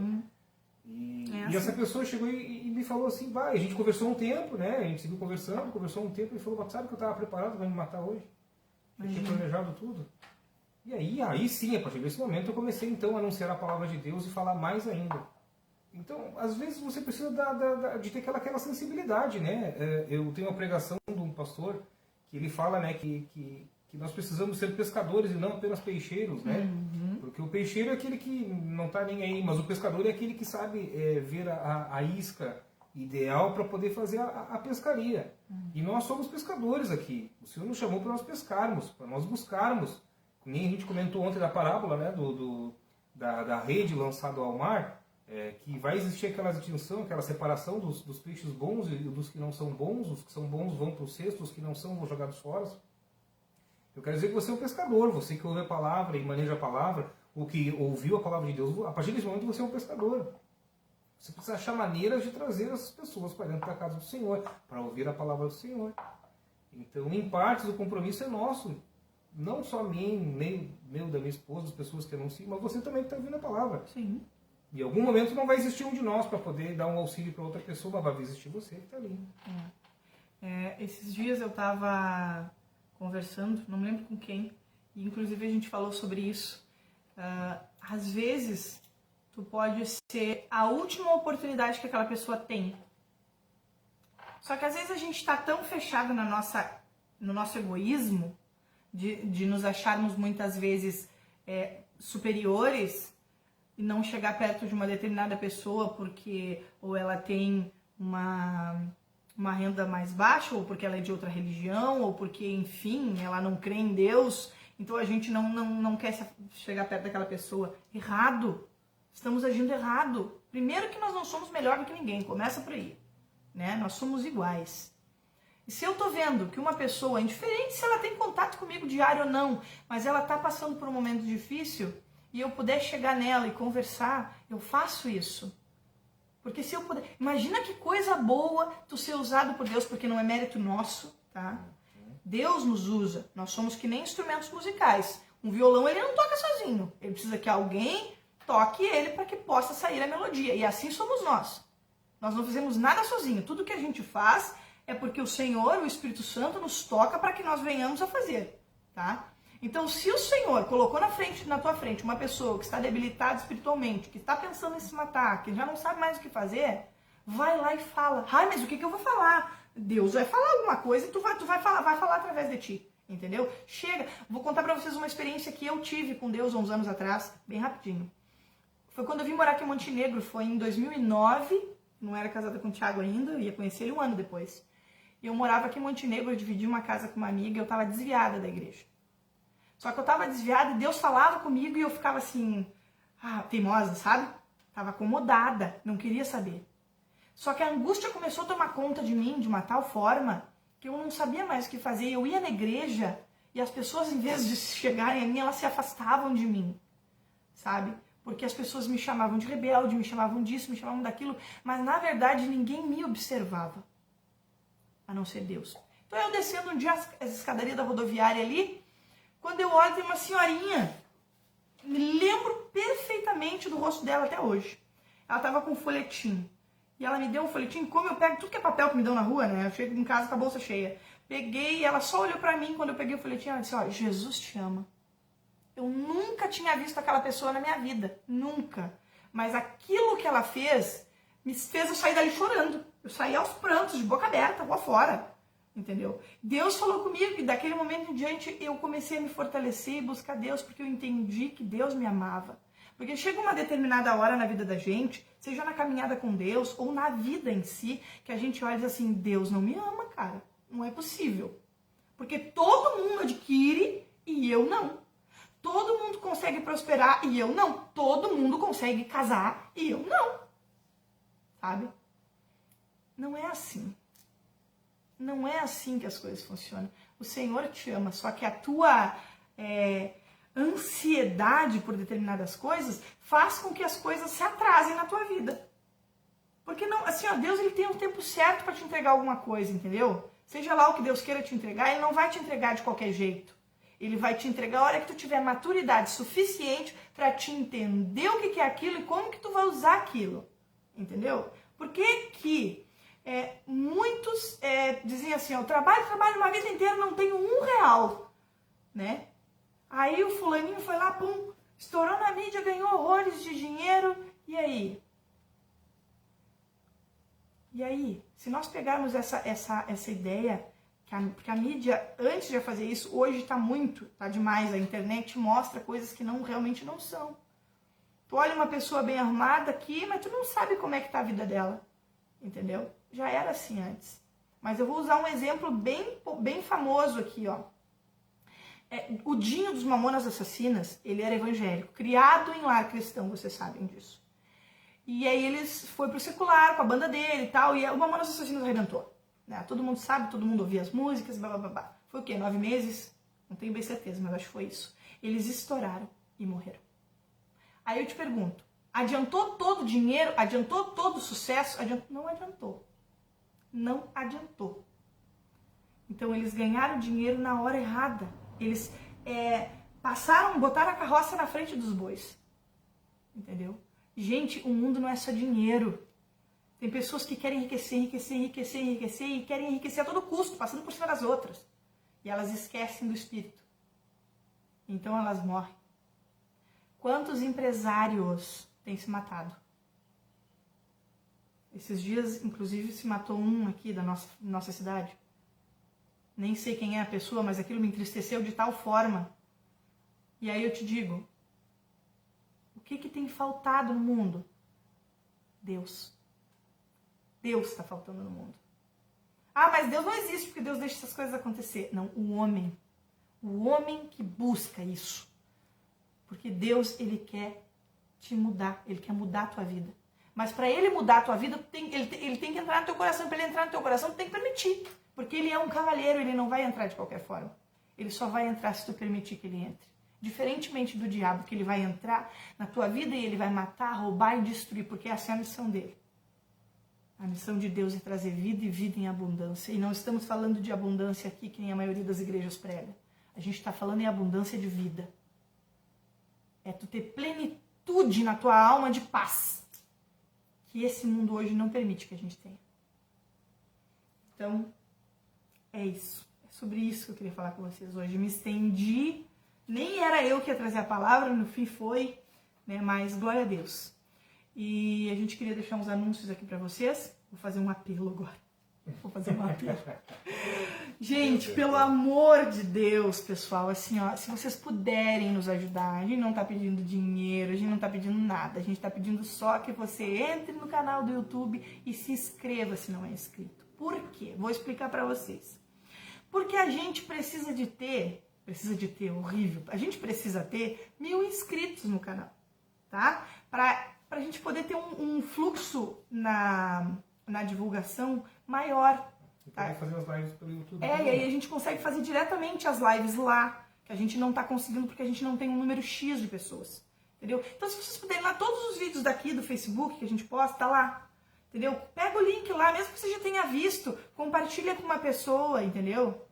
[SPEAKER 2] E essa pessoa chegou e me falou assim, a gente conversou um tempo, né? A gente seguiu conversou um tempo, e falou, sabe que eu estava preparado para me matar hoje? Eu tinha planejado tudo. E aí sim, a partir desse momento, eu comecei então a anunciar a palavra de Deus e falar mais ainda. Então, às vezes você precisa de ter aquela sensibilidade, né? Eu tenho uma pregação de um pastor que ele fala, né, que nós precisamos ser pescadores e não apenas peixeiros, né? Porque o peixeiro é aquele que não está nem aí, mas o pescador é aquele que sabe ver a isca ideal para poder fazer a pescaria. E nós somos pescadores aqui. O Senhor nos chamou para nós pescarmos, para nós buscarmos. Nem a gente comentou ontem da parábola, né, da rede lançada ao mar, que vai existir aquela distinção, aquela separação dos peixes bons e dos que não são bons. Os que são bons vão para o cesto, os que não são vão jogados fora. Eu quero dizer que você é um pescador, você que ouve a palavra e maneja a palavra, ou que ouviu a palavra de Deus, a partir desse momento você é um pescador. Você precisa achar maneiras de trazer essas pessoas para dentro da casa do Senhor, para ouvir a palavra do Senhor. Então, em parte, o compromisso é nosso. Não só nem meu, da minha esposa, das pessoas que anunciam, mas você também que está ouvindo a palavra.
[SPEAKER 1] Sim.
[SPEAKER 2] Em algum momento não vai existir um de nós para poder dar um auxílio para outra pessoa, mas vai existir você que está ali.
[SPEAKER 1] Esses dias eu estava conversando, não me lembro com quem, e inclusive a gente falou sobre isso. Às vezes, tu pode ser a última oportunidade que aquela pessoa tem. Só que às vezes a gente está tão fechado no nosso egoísmo, de nos acharmos muitas vezes superiores e não chegar perto de uma determinada pessoa porque ou ela tem uma renda mais baixa, ou porque ela é de outra religião, ou porque, enfim, ela não crê em Deus, então a gente não quer chegar perto daquela pessoa. Errado! Estamos agindo errado. Primeiro que nós não somos melhor do que ninguém, começa por aí, né? Nós somos iguais. E se eu tô vendo que uma pessoa, indiferente se ela tem contato comigo diário ou não, mas ela tá passando por um momento difícil, e eu puder chegar nela e conversar, eu faço isso. Porque se eu puder... Imagina que coisa boa tu ser usado por Deus, porque não é mérito nosso, tá? Deus nos usa. Nós somos que nem instrumentos musicais. Um violão, ele não toca sozinho. Ele precisa que alguém toque ele para que possa sair a melodia. E assim somos nós. Nós não fizemos nada sozinho. Tudo que a gente faz é porque o Senhor, o Espírito Santo, nos toca para que nós venhamos a fazer, tá? Então, se o Senhor colocou na tua frente uma pessoa que está debilitada espiritualmente, que está pensando em se matar, que já não sabe mais o que fazer, vai lá e fala. Ai, mas o que eu vou falar? Deus vai falar alguma coisa e tu vai falar através de ti, entendeu? Chega. Vou contar para vocês uma experiência que eu tive com Deus há uns anos atrás, bem rapidinho. Foi quando eu vim morar aqui em Montenegro, foi em 2009, não era casada com o Thiago ainda, eu ia conhecer ele um ano depois. E eu morava aqui em Montenegro, eu dividi uma casa com uma amiga e eu estava desviada da igreja. Só que eu tava desviada e Deus falava comigo e eu ficava assim, teimosa, sabe? Tava acomodada, não queria saber. Só que a angústia começou a tomar conta de mim de uma tal forma que eu não sabia mais o que fazer. Eu ia na igreja e as pessoas, em vez de chegarem a mim, elas se afastavam de mim, sabe? Porque as pessoas me chamavam de rebelde, me chamavam disso, me chamavam daquilo, mas na verdade ninguém me observava, a não ser Deus. Então eu descendo um dia as escadarias da rodoviária ali, quando eu olho, tem uma senhorinha, me lembro perfeitamente do rosto dela até hoje. Ela tava com um folhetim. E ela me deu um folhetim, como eu pego tudo que é papel que me dão na rua, né? Eu chego em casa com a bolsa cheia. Peguei, ela só olhou pra mim, quando eu peguei o folhetim, ela disse, Jesus te ama. Eu nunca tinha visto aquela pessoa na minha vida, nunca. Mas aquilo que ela fez, me fez eu sair dali chorando. Eu saí aos prantos, de boca aberta, rua fora. Entendeu? Deus falou comigo e daquele momento em diante eu comecei a me fortalecer e buscar Deus, porque eu entendi que Deus me amava. Porque chega uma determinada hora na vida da gente, seja na caminhada com Deus ou na vida em si, que a gente olha e diz assim, Deus não me ama, cara. Não é possível. Porque todo mundo adquire e eu não. Todo mundo consegue prosperar e eu não. Todo mundo consegue casar e eu não. Sabe? Não é assim. Não é assim que as coisas funcionam. O Senhor te ama, só que a tua ansiedade por determinadas coisas faz com que as coisas se atrasem na tua vida. Porque não, assim, Deus ele tem um tempo certo para te entregar alguma coisa, entendeu? Seja lá o que Deus queira te entregar, ele não vai te entregar de qualquer jeito. Ele vai te entregar a hora que tu tiver maturidade suficiente para te entender o que é aquilo e como que tu vai usar aquilo. Entendeu? Por que que muitos dizem assim, eu trabalho uma vida inteira, não tenho R$1, né? Aí o fulaninho foi lá, pum, estourou na mídia, ganhou horrores de dinheiro, e aí? E aí, se nós pegarmos essa ideia, que a mídia, antes de fazer isso, hoje tá demais, a internet mostra coisas que realmente não são. Tu olha uma pessoa bem arrumada aqui, mas tu não sabe como é que tá a vida dela, entendeu? Já era assim antes. Mas eu vou usar um exemplo bem famoso aqui, ó. O Dinho dos Mamonas Assassinas, ele era evangélico, criado em lar cristão, vocês sabem disso. E aí eles foi pro secular com a banda dele e tal, e o Mamonas Assassinas arrebentou. Né? Todo mundo sabe, todo mundo ouvia as músicas, blá, blá, blá, blá. Foi o quê? 9 meses? Não tenho bem certeza, mas acho que foi isso. Eles estouraram e morreram. Aí eu te pergunto, adiantou todo o dinheiro? Adiantou todo o sucesso? Não adiantou. Não adiantou. Então eles ganharam dinheiro na hora errada. Eles botaram a carroça na frente dos bois. Entendeu? Gente, o mundo não é só dinheiro. Tem pessoas que querem enriquecer e querem enriquecer a todo custo, passando por cima das outras. E elas esquecem do espírito. Então elas morrem. Quantos empresários têm se matado? Esses dias, inclusive, se matou um aqui da nossa cidade. Nem sei quem é a pessoa, mas aquilo me entristeceu de tal forma. E aí eu te digo, o que tem faltado no mundo? Deus. Deus está faltando no mundo. Ah, mas Deus não existe porque Deus deixa essas coisas acontecer. Não, o homem. O homem que busca isso. Porque Deus, ele quer te mudar. Ele quer mudar a tua vida. Mas para ele mudar a tua vida, ele tem que entrar no teu coração. Para ele entrar no teu coração, tu tem que permitir. Porque ele é um cavalheiro, ele não vai entrar de qualquer forma. Ele só vai entrar se tu permitir que ele entre. Diferentemente do diabo, que ele vai entrar na tua vida e ele vai matar, roubar e destruir, porque essa é a missão dele. A missão de Deus é trazer vida e vida em abundância. E não estamos falando de abundância aqui, que nem a maioria das igrejas prega. A gente está falando em abundância de vida. É tu ter plenitude na tua alma de paz. Que esse mundo hoje não permite que a gente tenha. Então, é isso. É sobre isso que eu queria falar com vocês hoje. Eu me estendi. Nem era eu que ia trazer a palavra, no fim foi, né? Mas glória a Deus. E a gente queria deixar uns anúncios aqui para vocês. Vou fazer um apelo agora. Gente, pelo amor de Deus, pessoal, assim, ó, se vocês puderem nos ajudar, a gente não tá pedindo dinheiro, a gente não tá pedindo nada, a gente tá pedindo só que você entre no canal do YouTube e se inscreva se não é inscrito. Por quê? Vou explicar para vocês. Porque a gente precisa ter, horrível, a gente precisa ter 1000 inscritos no canal, tá? Pra gente poder ter um fluxo na divulgação maior.
[SPEAKER 2] E poder fazer as lives pelo YouTube.
[SPEAKER 1] E aí a gente consegue fazer diretamente as lives lá, que a gente não tá conseguindo porque a gente não tem um número X de pessoas, entendeu? Então se vocês puderem lá, todos os vídeos daqui do Facebook que a gente posta, tá lá, entendeu? Pega o link lá, mesmo que você já tenha visto, compartilha com uma pessoa, entendeu?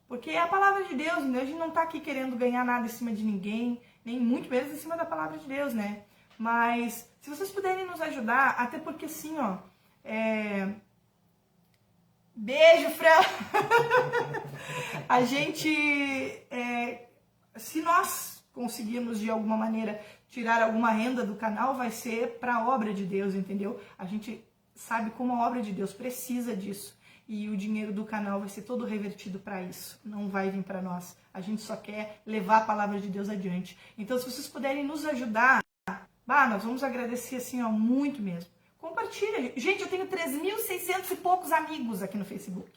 [SPEAKER 1] Porque é a palavra de Deus, entendeu? A gente não tá aqui querendo ganhar nada em cima de ninguém, nem muito menos em cima da palavra de Deus, né? Mas se vocês puderem nos ajudar, até porque assim, ó, beijo, Fran! A gente, se nós conseguirmos de alguma maneira tirar alguma renda do canal, vai ser para a obra de Deus, entendeu? A gente sabe como a obra de Deus precisa disso. E o dinheiro do canal vai ser todo revertido para isso, não vai vir para nós. A gente só quer levar a palavra de Deus adiante. Então, se vocês puderem nos ajudar, nós vamos agradecer assim, ó, muito mesmo. Compartilha. Gente, eu tenho 3.600 e poucos amigos aqui no Facebook,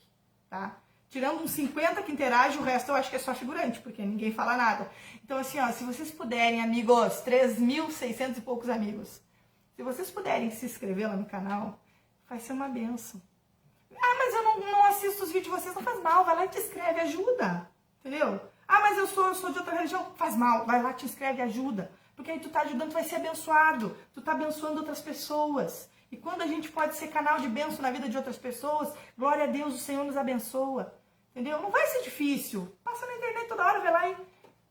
[SPEAKER 1] tá? Tirando uns 50 que interagem, o resto eu acho que é só figurante, porque ninguém fala nada. Então, assim, ó, se vocês puderem, amigos, 3.600 e poucos amigos, se vocês puderem se inscrever lá no canal, vai ser uma bênção. Ah, mas eu não assisto os vídeos de vocês, não faz mal, vai lá e te inscreve, ajuda, entendeu? Ah, mas eu sou de outra religião, faz mal, vai lá, te inscreve, ajuda. Porque aí tu tá ajudando, tu vai ser abençoado, tu tá abençoando outras pessoas. E quando a gente pode ser canal de bênção na vida de outras pessoas, glória a Deus, o Senhor nos abençoa, entendeu? Não vai ser difícil, passa na internet toda hora, vê lá, hein?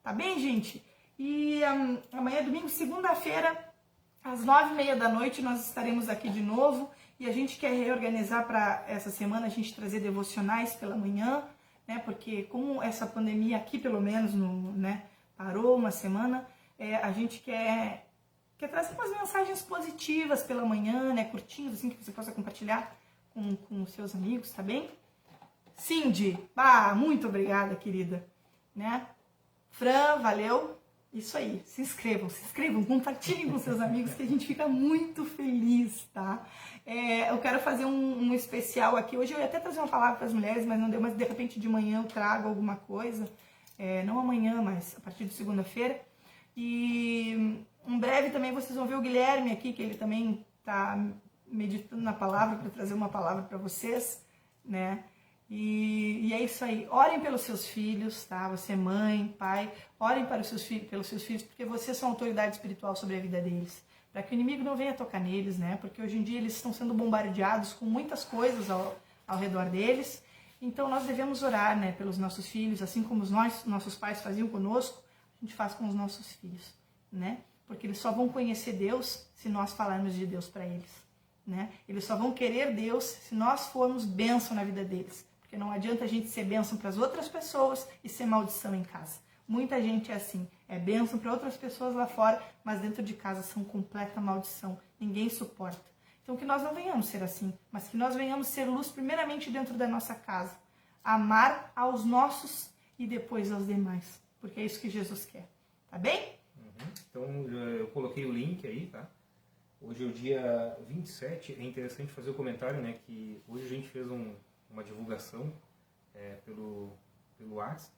[SPEAKER 1] Tá bem, gente? E amanhã é domingo, segunda-feira, às 9h30 da noite, nós estaremos aqui de novo. E a gente quer reorganizar para essa semana, a gente trazer devocionais pela manhã, né? Porque como essa pandemia aqui, pelo menos, parou uma semana, a gente quer trazer umas mensagens positivas pela manhã, né? Curtinhas, assim, que você possa compartilhar com os seus amigos, tá bem? Cindy, muito obrigada, querida, né? Fran, valeu. Isso aí, se inscrevam, compartilhem com seus amigos que a gente fica muito feliz, tá? Eu quero fazer um especial aqui. Hoje eu ia até trazer uma palavra para as mulheres, mas não deu. Mas de repente de manhã eu trago alguma coisa. Não amanhã, mas a partir de segunda-feira. E em breve também vocês vão ver o Guilherme aqui, que ele também tá meditando na palavra para trazer uma palavra para vocês, né? E é isso aí, orem pelos seus filhos, tá? Você mãe, pai, orem para pelos seus filhos, porque vocês são autoridade espiritual sobre a vida deles, para que o inimigo não venha tocar neles, né? Porque hoje em dia eles estão sendo bombardeados com muitas coisas ao redor deles, então nós devemos orar, né, pelos nossos filhos, assim como nossos pais faziam conosco, a gente faz com os nossos filhos, né? Porque eles só vão conhecer Deus se nós falarmos de Deus para eles, né? Eles só vão querer Deus se nós formos bênção na vida deles. Porque não adianta a gente ser bênção para as outras pessoas e ser maldição em casa. Muita gente é assim, é bênção para outras pessoas lá fora, mas dentro de casa são completa maldição. Ninguém suporta. Então que nós não venhamos ser assim, mas que nós venhamos ser luz primeiramente dentro da nossa casa. Amar aos nossos e depois aos demais. Porque é isso que Jesus quer. Tá bem?
[SPEAKER 2] Então eu coloquei o link aí, tá? Hoje é o dia 27. É interessante fazer o comentário, né? Que hoje a gente fez uma divulgação pelo WhatsApp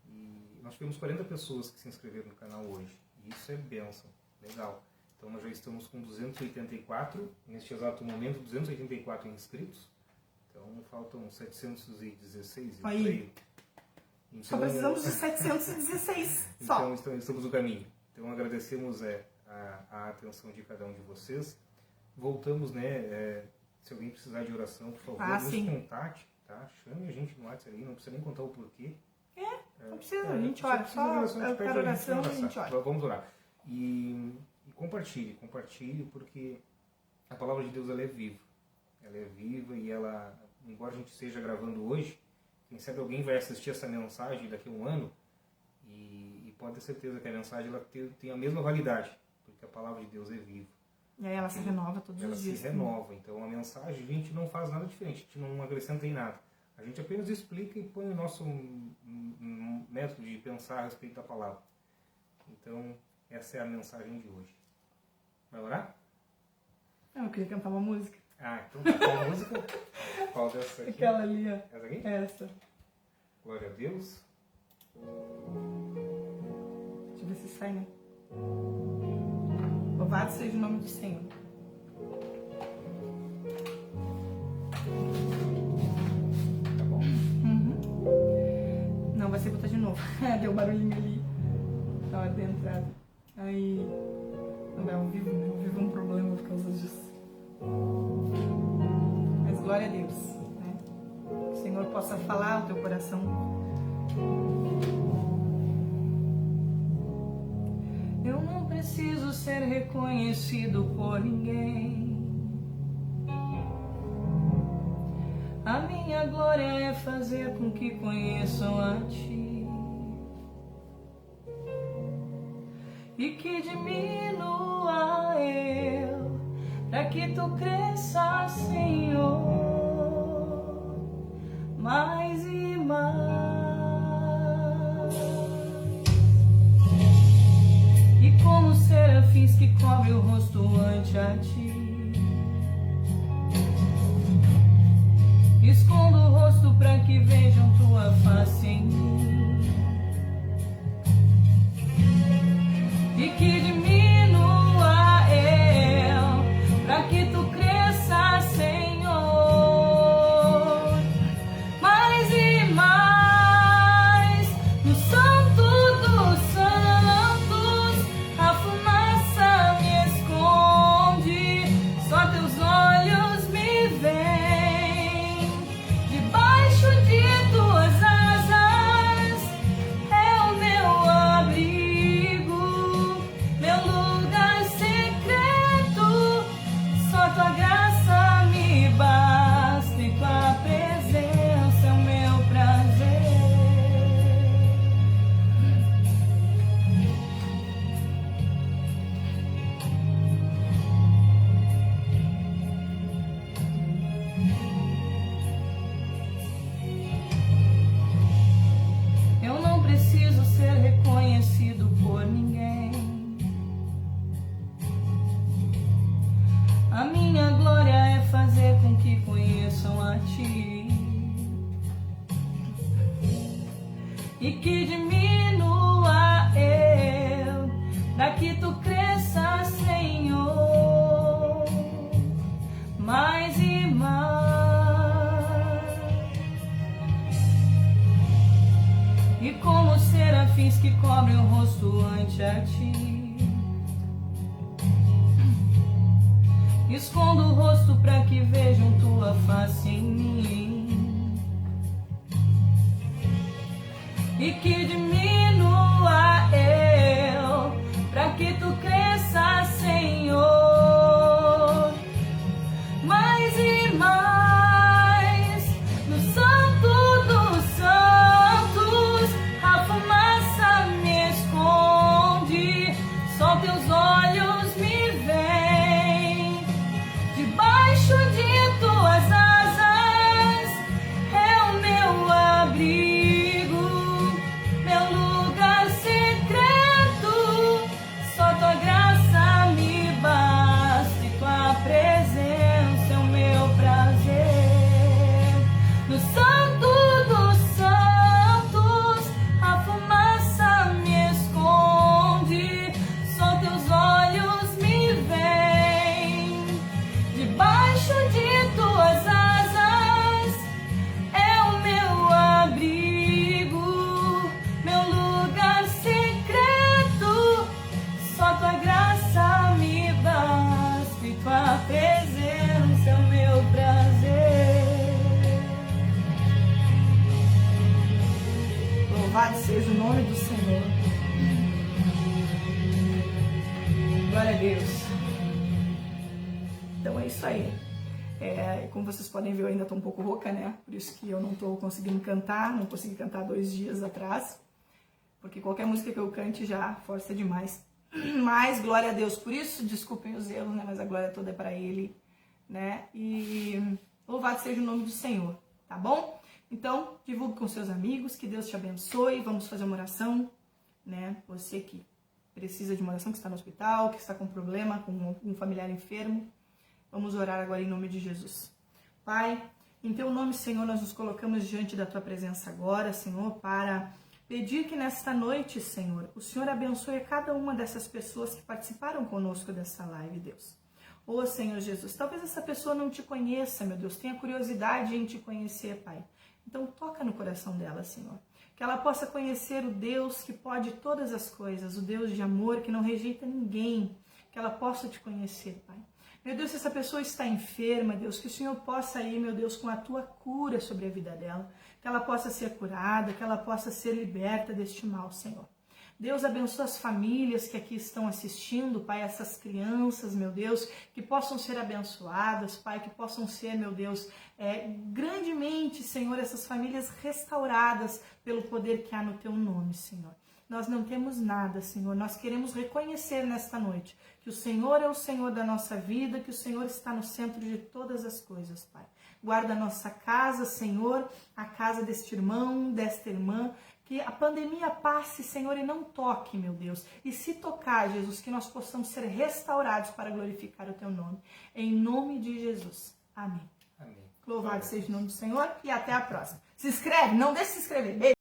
[SPEAKER 2] e nós tivemos 40 pessoas que se inscreveram no canal hoje. E isso é bênção, legal. Então nós já estamos com 284, neste exato momento 284 inscritos. Então faltam 716
[SPEAKER 1] aí. Então, só precisamos de 716 só.
[SPEAKER 2] Então estamos no caminho. Então agradecemos a atenção de cada um de vocês. Voltamos, né? Se alguém precisar de oração, por favor, nos contate, tá? Chame a gente no WhatsApp aí, não precisa nem contar o porquê.
[SPEAKER 1] Não precisa, a gente ora. Só eu quero oração e a gente ora.
[SPEAKER 2] Vamos orar. E compartilhe, porque a palavra de Deus ela é viva. Ela é viva e ela, embora a gente esteja gravando hoje, quem sabe alguém vai assistir essa mensagem daqui a um ano e pode ter certeza que a mensagem ela tem a mesma validade, porque a palavra de Deus é viva.
[SPEAKER 1] E aí ela se renova todos os dias.
[SPEAKER 2] Ela se renova. Então a mensagem, a gente não faz nada diferente, a gente não acrescenta em nada. A gente apenas explica e põe o nosso método de pensar a respeito da palavra. Então, essa é a mensagem de hoje. Vai orar?
[SPEAKER 1] Eu queria cantar uma música.
[SPEAKER 2] Então qual a música? Qual dessa aqui?
[SPEAKER 1] Aquela ali, ó.
[SPEAKER 2] Essa aqui?
[SPEAKER 1] Essa.
[SPEAKER 2] Glória a Deus.
[SPEAKER 1] Deixa eu ver se sai, né? Louvado seja o nome do Senhor.
[SPEAKER 2] Tá bom?
[SPEAKER 1] Não, vai ser botar de novo. Deu barulhinho ali na hora da entrada. Aí. Não é ao vivo, né? Ao vivo é um problema por causa disso. Mas glória a Deus, né? Que o Senhor possa falar ao teu coração. Eu não preciso ser reconhecido por ninguém. A minha glória é fazer com que conheçam a Ti e que diminua eu, para que Tu cresças, Senhor, mais e mais. E como serafins que cobre o rosto ante a Ti, escondo o rosto para que vejam Tua face em mim e que diminua eu, para que Tu cresças, Senhor, mais e mais. No Santo dos Santos a fumaça me esconde, e que diminua eu, para que tu cresça, Senhor, mais e mais. E como os serafins que cobrem o rosto ante a ti, escondo o rosto para que vejam tua face em mim, e que diminua eu, para que tu cresça, Senhor, mais e mais. No Santo dos Santos a fumaça me esconde, só teus olhos me veem. Debaixo de tuas asas é o meu abrigo, meu lugar secreto. Só tua graça me basta e tua presença é o meu prazer. No Santo dos Santos a fumaça me esconde, só teus olhos me veem. Debaixo de tuas asas é o meu abrigo, meu lugar secreto. Só tua graça me basta e tua presença é o meu prazer. Louvado seja o nome do Senhor. Glória a Deus. Então é isso aí. Como vocês podem ver, eu ainda estou um pouco rouca, né? Por isso que eu não estou conseguindo cantar, não consegui cantar 2 dias atrás, porque qualquer música que eu cante já força demais. Mas glória a Deus por isso, desculpem os erros, né? Mas a glória toda é para Ele, né? E louvado seja o nome do Senhor, tá bom? Então, divulgue com seus amigos, que Deus te abençoe, vamos fazer uma oração, né? Você que precisa de uma oração, que está no hospital, que está com problema, com um familiar enfermo, vamos orar agora em nome de Jesus. Pai, em teu nome, Senhor, nós nos colocamos diante da tua presença agora, Senhor, para pedir que nesta noite, Senhor, o Senhor abençoe cada uma dessas pessoas que participaram conosco dessa live, Deus. Ô, Senhor Jesus, talvez essa pessoa não te conheça, meu Deus, tenha curiosidade em te conhecer, Pai. Então toca no coração dela, Senhor. Que ela possa conhecer o Deus que pode todas as coisas, o Deus de amor que não rejeita ninguém. Que ela possa te conhecer, Pai. Meu Deus, se essa pessoa está enferma, Deus, que o Senhor possa ir, meu Deus, com a tua cura sobre a vida dela. Que ela possa ser curada, que ela possa ser liberta deste mal, Senhor. Deus, abençoa as famílias que aqui estão assistindo, Pai, essas crianças, meu Deus, que possam ser abençoadas, Pai, que possam ser, meu Deus, grandemente, Senhor, essas famílias restauradas pelo poder que há no Teu nome, Senhor. Nós não temos nada, Senhor, nós queremos reconhecer nesta noite que o Senhor é o Senhor da nossa vida, que o Senhor está no centro de todas as coisas, Pai. Guarda a nossa casa, Senhor, a casa deste irmão, desta irmã, que a pandemia passe, Senhor, e não toque, meu Deus. E se tocar, Jesus, que nós possamos ser restaurados para glorificar o Teu nome. Em nome de Jesus. Amém.
[SPEAKER 2] Amém.
[SPEAKER 1] Louvado seja o nome do Senhor e até a próxima. Se inscreve, não deixe de se inscrever. Beijo.